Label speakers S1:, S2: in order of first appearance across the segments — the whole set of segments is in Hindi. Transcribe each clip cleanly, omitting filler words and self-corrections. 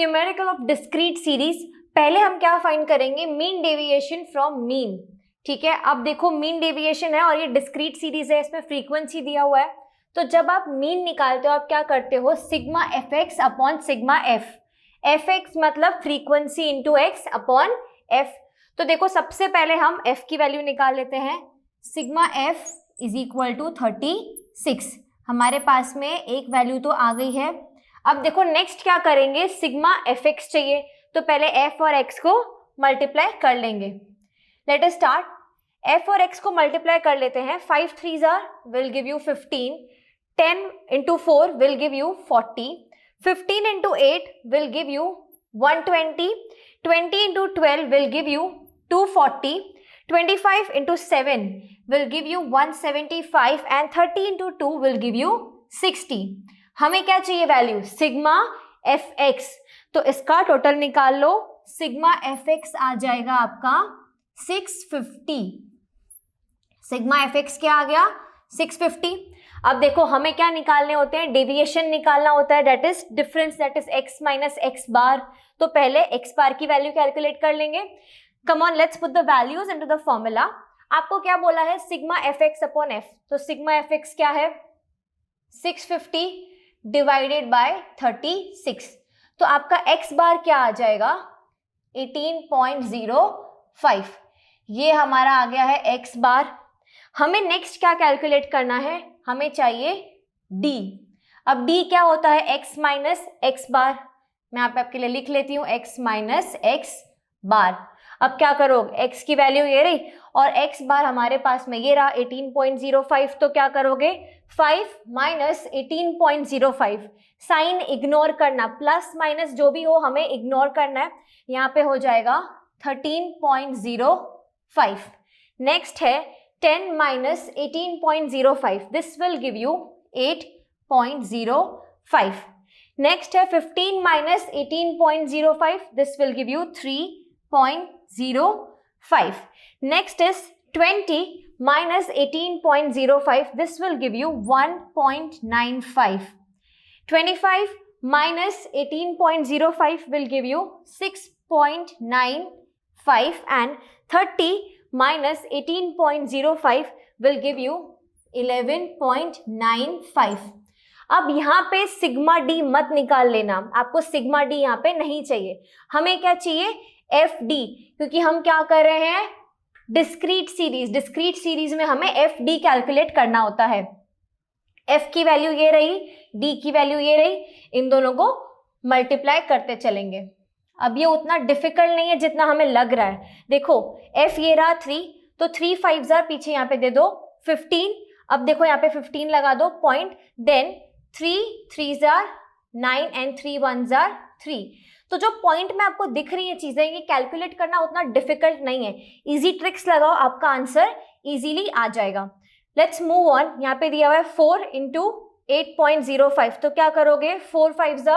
S1: न्यूमेरिकल ऑफ डिस्क्रीट सीरीज, पहले हम क्या फाइंड करेंगे, मीन डेविएशन फ्रॉम मीन। ठीक है, अब देखो मीन डेविएशन है और ये डिस्क्रीट सीरीज है, इसमें फ्रीक्वेंसी दिया हुआ है। तो जब आप मीन निकालते हो आप क्या करते हो, sigma F X upon sigma F. F X मतलब frequency into X upon F. तो देखो सबसे पहले हम एफ की वैल्यू निकाल लेते हैं। Sigma F is equal to 36, हमारे पास में एक वैल्यू तो आ गई है। अब देखो नेक्स्ट क्या करेंगे, सिग्मा एफ एक्स चाहिए, तो पहले एफ और एक्स को मल्टीप्लाई कर लेंगे। Let us start. एफ और एक्स को मल्टीप्लाई कर लेते हैं। 5 3s will give you 15, 10 into 4 will give you 40, 15 into 8 will give you 120, 20 into 12 will give you 240, 25 into 7 will give you 175 and 30 into 2 will give you 60। हमें क्या चाहिए वैल्यू, सिग्मा एफ एक्स। तो इसका टोटल निकाल लो, सिग्मा एफ एक्स आ जाएगा आपका 650। सिग्मा एफ एक्स क्या आ गया, 650। अब देखो हमें क्या निकालने होते हैं, डेविएशन निकालना होता है, that is difference, that is X minus X bar. तो पहले एक्स बार की वैल्यू कैलकुलेट कर लेंगे। Come on, let's put the values into the formula. आपको क्या बोला है, sigma F X upon F. तो सिग्मा एफ एक्स क्या है, 650 डिवाइडेड बाय 36। तो आपका एक्स बार क्या आ जाएगा, 18.05। ये हमारा आ गया है एक्स बार। हमें नेक्स्ट क्या कैलकुलेट करना है, हमें चाहिए डी। अब डी क्या होता है, एक्स माइनस एक्स बार। मैं यहाँ पे आपके लिए लिख लेती हूँ, एक्स माइनस एक्स बार। अब क्या करोगे, एक्स की वैल्यू ये रही और एक्स बार हमारे पास में ये रहा 18.05। तो क्या करोगे, 5 माइनस 18.05, साइन इग्नोर करना, प्लस माइनस जो भी हो हमें इग्नोर करना है। यहाँ पे हो जाएगा 13.05। नेक्स्ट है 10 minus 18.05, this will give you 8.05. Next है 15 minus 18.05, this will give you 3.05. Next is 20 minus 18.05, this will give you 1.95. 25 minus 18.05 will give you 6.95 and 30 minus 18.05 will give you 11.95। अब यहाँ पे सिग्मा डी मत निकाल लेना, आपको सिग्मा डी यहाँ पे नहीं चाहिए। हमें क्या चाहिए, एफ डी, क्योंकि हम क्या कर रहे हैं, डिस्क्रीट सीरीज। डिस्क्रीट सीरीज में हमें एफ डी कैलकुलेट करना होता है। एफ की वैल्यू ये रही, डी की वैल्यू ये रही, इन दोनों को मल्टीप्लाई करते चलेंगे। अब ये उतना डिफिकल्ट नहीं है जितना हमें लग रहा है। देखो f ये रहा 3, तो 3 5s पीछे यहाँ पे दे दो 15। अब देखो यहाँ पे 15 लगा दो point, then 3 3s 9 and 3 1s 3। तो जो पॉइंट में आपको दिख रही है चीजें, ये कैलकुलेट करना उतना डिफिकल्ट नहीं है। इजी ट्रिक्स लगाओ, आपका आंसर इजीली आ जाएगा। Let's move on. यहाँ पे दिया हुआ है 4 इंटू 8.05। तो क्या करोगे, 4 5s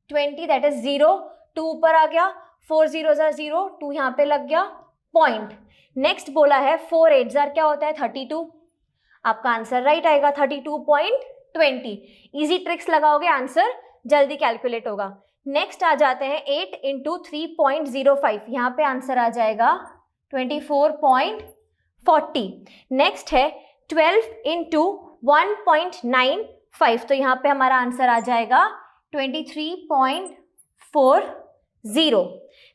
S1: 20, दैट इज 0, 2 ऊपर आ गया, 4 0s 0, 2 यहाँ पे लग गया पॉइंट। नेक्स्ट बोला है 4 8s क्या होता है, 32। आपका आंसर राइट आएगा 32.20। इजी ट्रिक्स लगाओगे आंसर जल्दी कैलकुलेट होगा। नेक्स्ट आ जाते हैं 8 इंटू 3.05, यहाँ पे आंसर आ जाएगा 24.40। नेक्स्ट है 12 इंटू 1.95, तो यहाँ पे हमारा आंसर आ जाएगा 23.40।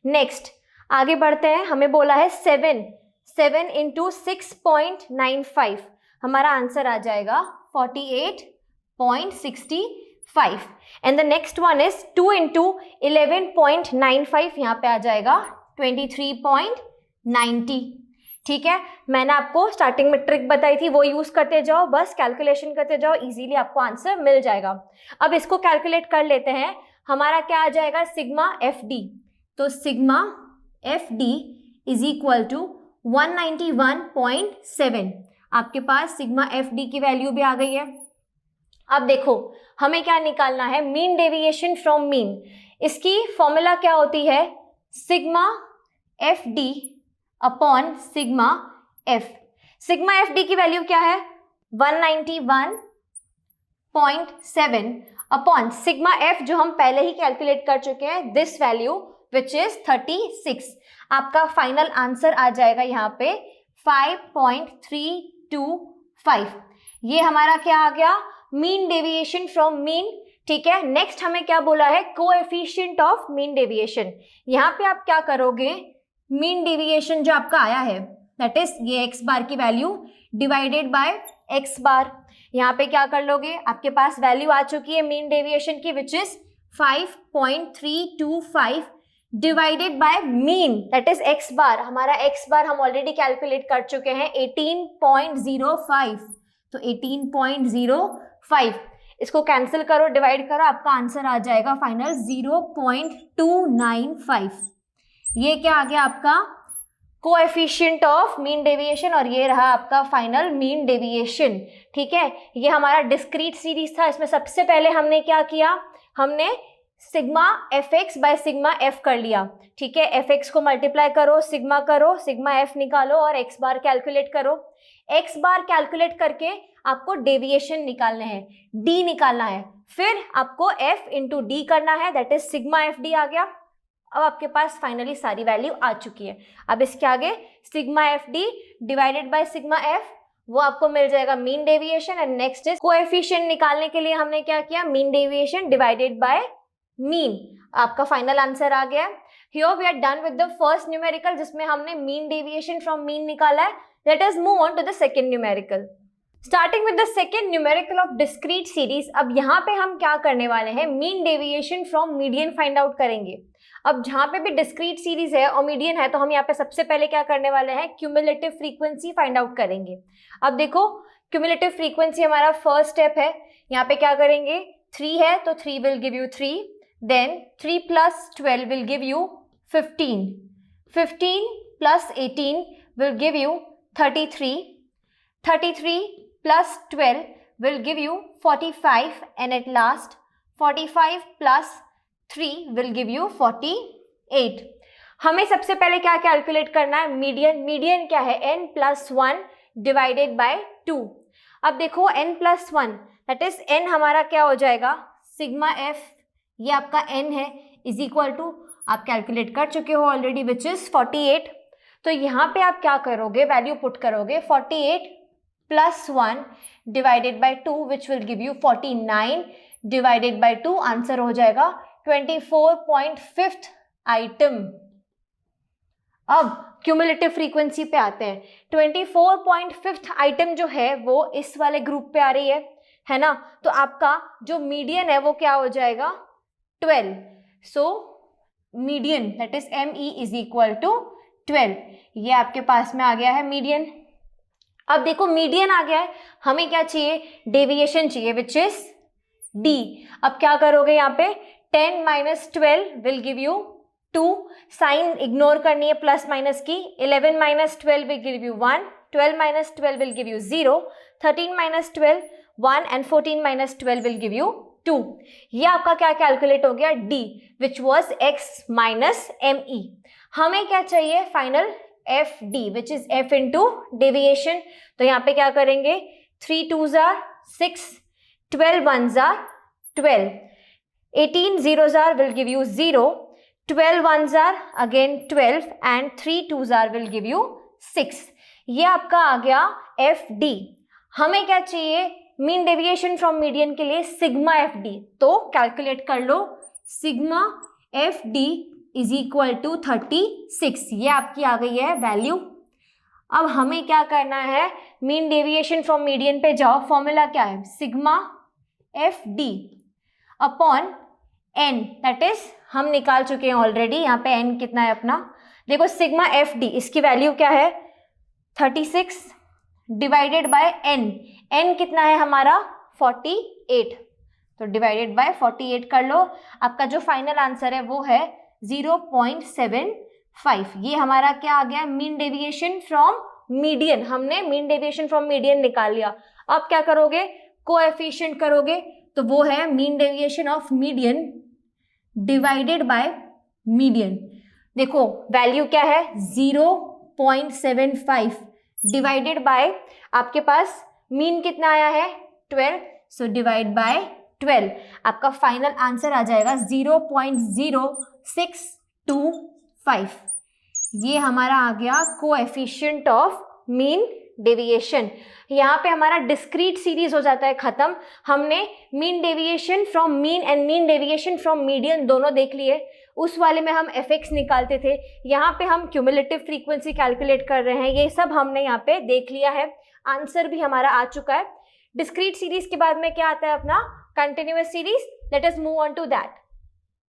S1: नेक्स्ट आगे बढ़ते हैं, हमें बोला है 7 इंटू 6.95, हमारा आंसर आ जाएगा 48.65। And the next one is 2 into 11.95, यहाँ पे आ जाएगा 23.90। ठीक है, मैंने आपको स्टार्टिंग में ट्रिक बताई थी, वो यूज करते जाओ, बस कैलकुलेशन करते जाओ, इजीली आपको आंसर मिल जाएगा। अब इसको कैलकुलेट कर लेते हैं। हमारा क्या आ जाएगा, सिग्मा एफ डी। तो sigma F D is equal to 191.7। आपके पास सिग्मा एफ डी की वैल्यू भी आ गई है। अब देखो हमें क्या निकालना है, मीन डेविएशन फ्रॉम मीन। इसकी फॉर्मूला क्या होती है, sigma F D upon sigma F. Sigma F D की वैल्यू क्या है, 191.7 अपॉन सिग्मा एफ जो हम पहले ही कैलकुलेट कर चुके हैं, दिस वैल्यू विच इज 36। आपका फाइनल आंसर आ जाएगा यहाँ पे 5.325। ये हमारा क्या आ गया, मीन डेविएशन फ्रॉम मीन। ठीक है, नेक्स्ट हमें क्या बोला है, कोएफिशिएंट ऑफ मीन डेविएशन। यहाँ पे आप क्या करोगे, मीन डेविएशन जो आपका आया है दैट इज ये एक्स बार की वैल्यू डिवाइडेड बाय एक्स बार। यहाँ पे क्या कर लोगे, आपके पास वैल्यू आ चुकी है मीन डेविएशन की which is 5.325 divided by mean that is X bar. हमारा एक्स बार हम ऑलरेडी कैलकुलेट कर चुके हैं 18.05, तो 18.05 इसको कैंसिल करो, डिवाइड करो, आपका आंसर आ जाएगा फाइनल 0.295। ये क्या आ गया आपका कोएफिशिएंट ऑफ मीन डेविएशन, और ये रहा आपका फाइनल मीन डेविएशन। ठीक है, ये हमारा डिस्क्रीट सीरीज था। इसमें सबसे पहले हमने क्या किया, हमने sigma F x bye sigma F कर लिया। ठीक है, एफ एक्स को मल्टीप्लाई करो, सिग्मा एफ निकालो और एक्स बार कैलकुलेट करो। एक्स बार कैलकुलेट करके आपको डेविएशन निकालने हैं, डी निकालना है, फिर आपको एफ इंटू डी करना है, that is sigma F D आ गया। अब आपके पास फाइनली सारी वैल्यू आ चुकी है। अब इसके आगे sigma F D divided by sigma F, वो आपको मिल जाएगा mean deviation. And next is coefficient निकालने के लिए हमने क्या किया, mean deviation divided by mean. आपका फाइनल आंसर आ गया। Here we are done with the first numerical जिसमें हमने मीन डेविएशन फ्रॉम मीन निकाला है। Let us move on to the second numerical. Starting with the second numerical of discrete series. अब यहाँ पे हम क्या करने वाले हैं, mean deviation from median find out करेंगे। अब जहाँ पे भी डिस्क्रीट सीरीज है और मीडियन है, तो हम यहाँ पे सबसे पहले क्या करने वाले हैं, क्यूमुलेटिव फ्रीक्वेंसी फाइंड आउट करेंगे। अब देखो क्यूमुलेटिव फ्रीक्वेंसी हमारा फर्स्ट स्टेप है। यहाँ पे क्या करेंगे, 3 है तो 3 will give you 3, then 3 + 12 will give you 15, 15 + 18 will give you 33, 33 + 12 will give you 45, and at last 45 + 3 will give you 48। हमें सबसे पहले क्या कैलकुलेट करना है, मीडियन। मीडियन क्या है, n + 1 डिवाइडेड बाय 2। अब देखो n + 1 दैट इज n हमारा क्या हो जाएगा, सिग्मा एफ, ये आपका n है, इज इक्वल टू आप कैलकुलेट कर चुके हो ऑलरेडी विच इज 48। तो यहाँ पे आप क्या करोगे, वैल्यू पुट करोगे 48 + 1 divided by 2 which will give you 49 divided by 2, answer हो जाएगा 24.5 आइटम। अब क्यूमुलेटिव फ्रीक्वेंसी पे आते हैं। 24.5 आइटम जो है वो इस वाले ग्रुप पे आ रही है ना, तो आपका जो मीडियन है वो क्या हो जाएगा 12। So median that is ME is equal to 12। ये आपके पास में आ गया है मीडियन। अब देखो मीडियन आ गया है, हमें क्या चाहिए, डेविएशन चाहिए विच इज D। अब क्या करोगे यहाँ पे, 10 - 12 will give you 2, sign ignore करनी है प्लस माइनस की, 11 - 12 will give you 1, 12 - 12 will give you 0, 13 - 12 1 and 14 - 12 will give you 2। ये आपका क्या कैलकुलेट हो गया, D which was X - ME। हमें क्या चाहिए final, FD which is F into deviation. तो यहाँ पे क्या करेंगे, 3 2s are 6, 12 1s are 12, 18 0s are will give you 0, 12 1s are again 12 and 3 2s are will give you 6। ये आपका आ गया FD। हमें क्या चाहिए, मीन डेविएशन फ्रॉम मीडियन के लिए सिग्मा FD। तो कैलकुलेट कर लो, sigma FD is equal to 36। ये आपकी आ गई है वैल्यू। अब हमें क्या करना है, मीन डेविएशन फ्रॉम मीडियन पे जाओ, फॉर्मूला क्या है, sigma FD upon n, that is हम निकाल चुके हैं ऑलरेडी। यहाँ पे n कितना है अपना, देखो सिग्मा FD इसकी वैल्यू क्या है 36 डिवाइडेड बाय n कितना है हमारा 48, तो डिवाइडेड बाय 48 कर लो। आपका जो फाइनल आंसर है वो है 0.75। ये हमारा क्या आ गया, मीन डेविएशन फ्रॉम मीडियन। हमने मीन डेविएशन फ्रॉम मीडियन निकाल लिया। अब क्या करोगे, कोएफिशिएंट करोगे, तो वो है mean deviation of median divided by median. देखो वैल्यू क्या है 0.75 डिवाइडेड बाय, आपके पास मीन कितना आया है 12, सो डिवाइड बाय 12, आपका फाइनल आंसर आ जाएगा 0.0625। ये हमारा आ गया कोएफिशिएंट ऑफ मीन डेविएशन। यहाँ पे हमारा डिस्क्रीट सीरीज हो जाता है खत्म। हमने mean deviation from mean and mean deviation from median दोनों देख लिए। उस वाले में हम एफ निकालते थे, यहाँ पे हम क्यूमुलेटिव फ्रीक्वेंसी कैलकुलेट कर रहे हैं। ये सब हमने यहाँ पे देख लिया है, आंसर भी हमारा आ चुका है। डिस्क्रीट सीरीज के बाद में क्या आता है अपना continuous series. Let us move on to that.